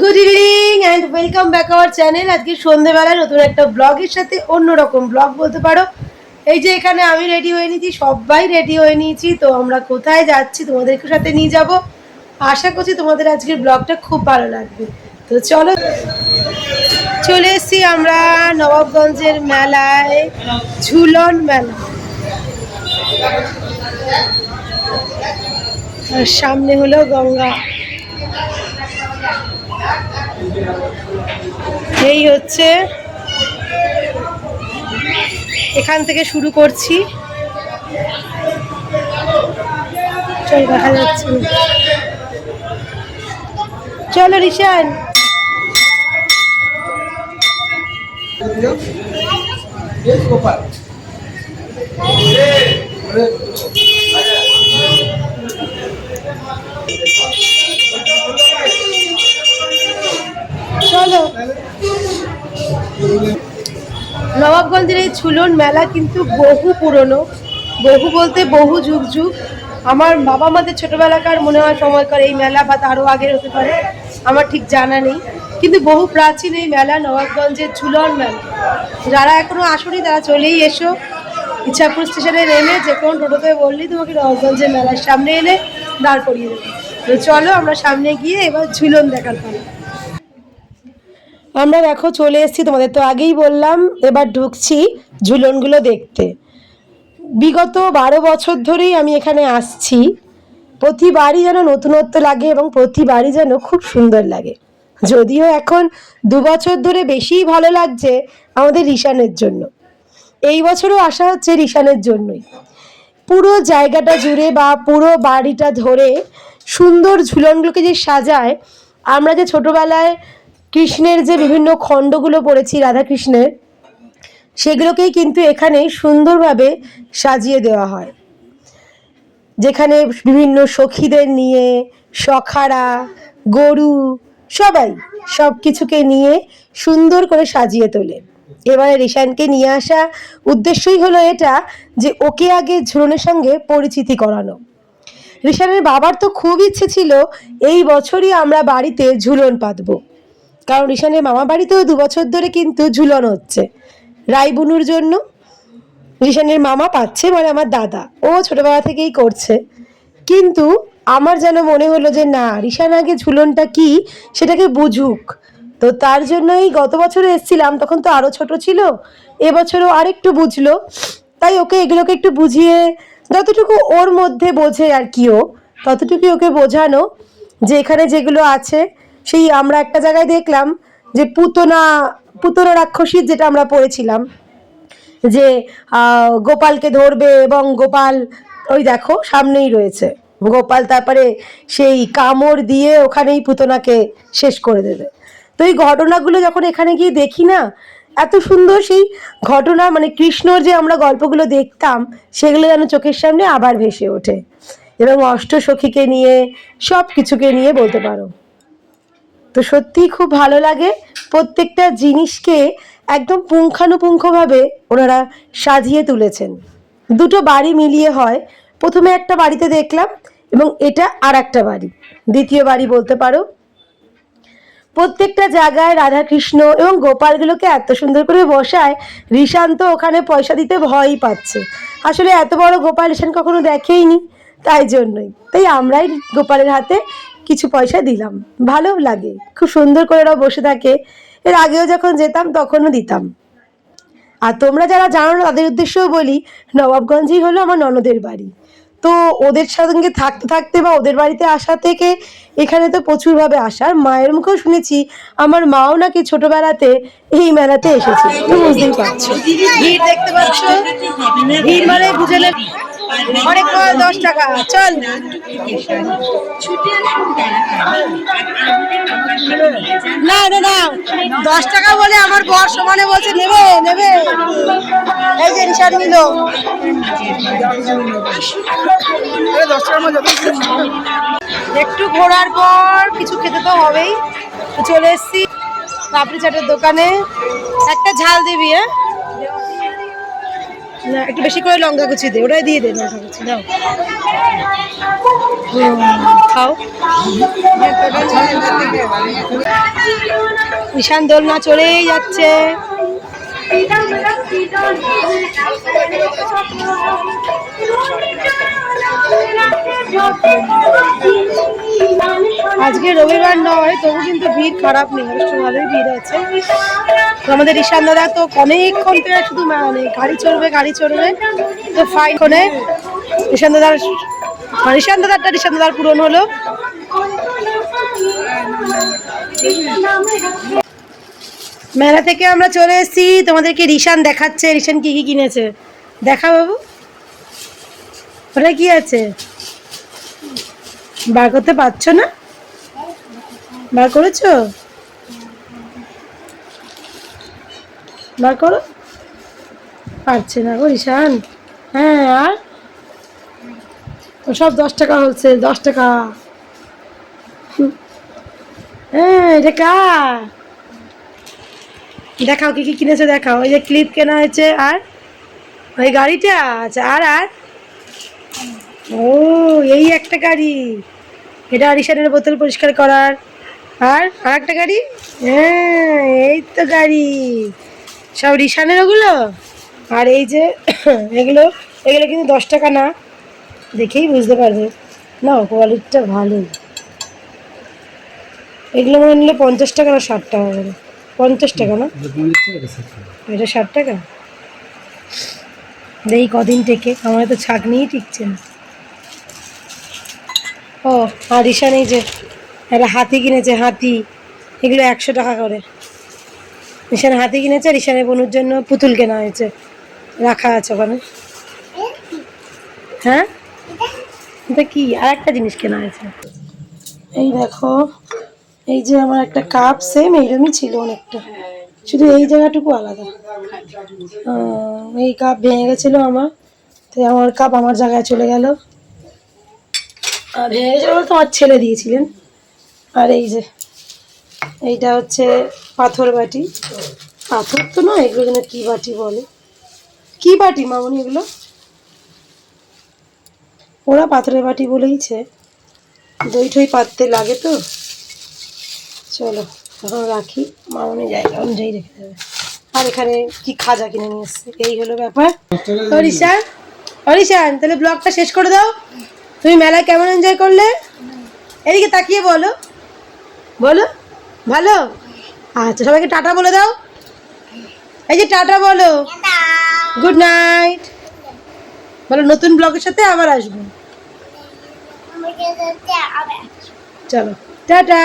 Good evening and welcome back our channel. আজকে সন্ধ্যেবেলা নতুন একটা ব্লগের সাথে অন্যরকম ব্লগ বলতে পারো। এই যে এখানে আমি রেডি হয়ে নিয়েছি, সবাই রেডি হয়ে নিয়েছি। তো আমরা কোথায় যাচ্ছি তোমাদেরকে সাথে নিয়ে যাব। আশা করছি তোমাদের আজকের ব্লগটা খুব ভালো লাগবে। তো চলো, চলে এসেছি আমরা নবাবগঞ্জের মেলায়, ঝুলন মেলা। আর সামনে হলো গঙ্গা। এই হচ্ছে, এখান থেকে শুরু করছি। চল, দেখা যাচ্ছে। চলো রিশান। চলো, নবাবগঞ্জের এই ঝুলন মেলা কিন্তু বহু পুরনো, বহু বলতে বহু যুগ যুগ। আমার বাবা আমাদের ছোটবেলাকার মনে হয় সময়কার এই মেলা, বা তারও আগের হতে পারে, আমার ঠিক জানা নেই। কিন্তু বহু প্রাচীন এই মেলা, নবাবগঞ্জের ঝুলন মেলা। যারা এখনো আসেনি তারা চলেই এসো। ইচ্ছাপুর স্টেশনে নেমে যে কোনো টোটোতে বললেই তোমাকে নবাবগঞ্জের মেলার সামনে এনে দাঁড় করিয়ে দেবে। তো চলো আমরা সামনে গিয়ে এবার ঝুলন দেখার পালা। আমরা দেখো চলে এসেছি, তোমাদের তো আগেই বললাম। এবার ঢুকছি ঝুলনগুলো দেখতে। বিগত 12 বছর ধরেই আমি এখানে আসছি। প্রতিবারই যেন নতুনত্ব লাগে এবং প্রতিবারই যেন খুব সুন্দর লাগে। যদিও এখন 2 বছর ধরে বেশিই ভালো লাগছে আমাদের রিশানের জন্য। এই বছরও আসা হচ্ছে রিশানের জন্যই। পুরো জায়গাটা জুড়ে বা পুরো বাড়িটা ধরে সুন্দর ঝুলনগুলোকে যে সাজায়। আমরা যে ছোটবেলায় কৃষ্ণের যে বিভিন্ন খণ্ডগুলো পড়েছি রাধাকৃষ্ণের, সেগুলোকেই কিন্তু এখানে সুন্দরভাবে সাজিয়ে দেওয়া হয়। যেখানে বিভিন্ন সখীদের নিয়ে, সখারা, গরু, সবাই সব কিছুকে নিয়ে সুন্দর করে সাজিয়ে তোলে। এবারে রিশানকে নিয়ে আসা উদ্দেশ্যই হলো এটা, যে ওকে আগে ঝুলনের সঙ্গে পরিচিতি করানো। রিশানের বাবার তো খুব ইচ্ছে ছিল এই বছরই আমরা বাড়িতে ঝুলন পাতবো। কারণ রিশানের মামা বাড়িতেও 2 বছর ধরে কিন্তু ঝুলন হচ্ছে রাইবুনুর জন্য। রিশানের মামা পাচ্ছে, মানে আমার দাদা, ও ছোটবেলা থেকেই করছে। কিন্তু আমার যেন মনে হলো যে না, রিশান আগে ঝুলনটা কি সেটাকে বুঝুক। তো তার জন্যই গত বছরে এসেছিলাম, তখন তো আরও ছোট ছিল। এবছরও আরেকটু বুঝলো, তাই ওকে এগুলোকে একটু বুঝিয়ে, যতটুকু ওর মধ্যে বোঝে আর কি, ও ততটুকুই ওকে বোঝানো যে এখানে যেগুলো আছে। সেই আমরা একটা জায়গায় দেখলাম যে পুতনা রাক্ষসীর, যেটা আমরা পড়েছিলাম, যে গোপালকে ধরবে এবং গোপাল, ওই দেখো সামনেই রয়েছে গোপাল, তারপরে সেই কামড় দিয়ে ওখানেই পুতনাকে শেষ করে দেবে। তো এই ঘটনাগুলো যখন এখানে গিয়ে দেখি না, এত সুন্দর সেই ঘটনা, মানে কৃষ্ণর যে আমরা গল্পগুলো দেখতাম সেগুলো যেন চোখের সামনে আবার ভেসে ওঠে। এবং অষ্টসখীকে নিয়ে, সব কিছুকে নিয়ে বলতে পারো। তো সত্যিই খুব ভালো লাগে। প্রত্যেকটা জিনিসকে একদম পুঙ্খানুপুঙ্খভাবে ওনারা সাজিয়ে তুলেছেন। 2টো বাড়ি মিলিয়ে হয়। প্রথমে একটা বাড়িতে দেখলাম, এবং এটা আর একটা বাড়ি, দ্বিতীয় বাড়ি বলতে পারো। প্রত্যেকটা জায়গায় রাধাকৃষ্ণ এবং গোপালগুলোকে এত সুন্দর করে বসায়। রিশান তো ওখানে পয়সা দিতে ভয়ই পাচ্ছে। আসলে এত বড় গোপাল রিশান কখনো দেখেইনি, তাই আমরাই গোপালের হাতে কিছু পয়সা দিলাম। ভালো লাগে, খুব সুন্দর করে ওরা বসে থাকে। এর আগেও যখন যেতাম তখনও দিতাম। আর তোমরা যারা জানো না তাদের উদ্দেশ্যেও বলি, নবাবগঞ্জেই হলো আমার ননদের বাড়ি। তো ওদের সঙ্গে থাকতে থাকতে বা ওদের বাড়িতে আসা থেকে এখানে তো প্রচুরভাবে আসার, মায়ের মুখেও শুনেছি আমার মাও নাকি ছোটবেলাতে এই মেলাতে এসেছে। তো বুঝতেই পারছো, ভিড় দেখতে পাচ্ছ, ভিড় মানে বুঝে না। অনেক 10 টাকা চল। না না না 10 টাকা বলে আমার বর সমানে বলছে নেবে নেবে। এই যে রিসাদ নিল। একটু ঘোরার পর কিছু খেতে তো হবেই, তো চলে এসেছি পাপড়ি চাটের দোকানে। একটা ঝাল দিবি? হ্যাঁ না একটু বেশি করে লঙ্কা কুচি দে, ওটাই দিয়ে দে লঙ্কা কুচি দাও। খাও। ঈশান দোলনা চলেই যাচ্ছে। আজকে রবিবার নয়, তবু কিন্তু ভিড় খারাপ নেই, অবশ্য ভালোই ভিড় আছে। তো আমাদের ঈশান দাদা তো অনেকক্ষণ থেকে শুধু মানে গাড়ি চড়বে তো ফাইন করে ঈশান দাদার পূরণ হলো। মেলা থেকে আমরা চলে এসেছি, তোমাদেরকে রিশান দেখাচ্ছে রিশান কি কি কিনেছে। দেখা বাবু, ওটা কি আছে বার করতে পারছো না? বার করেছো? বার করো। পারছে না গো রিশান। হ্যাঁ আর সব 10 টাকা হচ্ছে, 10 টাকা। হ্যাঁ এটা কার? দেখাও কি কি কিনেছে দেখাও। ওই যে ক্লিপ কেনা হয়েছে, আর ওই গাড়িটা আছে, আর আর ও এই একটা গাড়ি, এটা আরিশানের বোতল পরিষ্কার করার। আর একটা গাড়ি, হ্যাঁ এই তো গাড়ি, সব রিশানের ওগুলো। আর এই যে এগুলো এগুলো কিন্তু 10 টাকা না, দেখেই বুঝতে পারবে না কোয়ালিটিটা ভালো। এগুলো মনে নিলে 50 টাকা না 60 টাকা করে। 50 টাকা না, এটা 60 টাকা। দেখি কদিন টেকে, আমার তো ছাঁকনিই টিকছে না। ও আর রিশান এই যে একটা হাতি কিনেছে, হাতি। এগুলো 100 টাকা করে। রিশান হাতি কিনেছে, রিশানের বোনের জন্য পুতুল কেনা হয়েছে, রাখা আছে ওখানে। হ্যাঁ এটা কি? আর একটা জিনিস কেনা হয়েছে, এই দেখো। এই যে আমার একটা কাপ সেম এইরকমই ছিল অনেকটা, শুধু এই জায়গাটুকু আলাদা। এই কাপ ভেঙে গেছিলো আমার, তাই আমার কাপ আমার জায়গায় চলে গেল। আর ভেঙে গেছিলো বলতে আমার ছেলে দিয়েছিলেন। আর এই যে এইটা হচ্ছে পাথর বাটি, পাথর তো নয় এগুলো, যেন কি বাটি বলে, কি বাটি মামনি এগুলো? ওরা পাথরের বাটি বলেইছে, দই ঠই পাততে লাগে তো। চলো এখন রাখি, মামনি জায়গা অনুযায়ী রেখে দেবে। আর এখানে কি খাজা কিনে নিয়ে এসছে, এই হলো ব্যাপার। অরিশান, অরিশান তাহলে ব্লগটা শেষ করে দাও। তুমি মেলায় কেমন এনজয় করলে? এদিকে তাকিয়ে বলো, বলো ভালো। আচ্ছা সবাইকে টাটা বলে দাও। এই যে টাটা বলো, গুড নাইট বলো। নতুন ব্লগের সাথে আবার আসবো। চলো টাটা।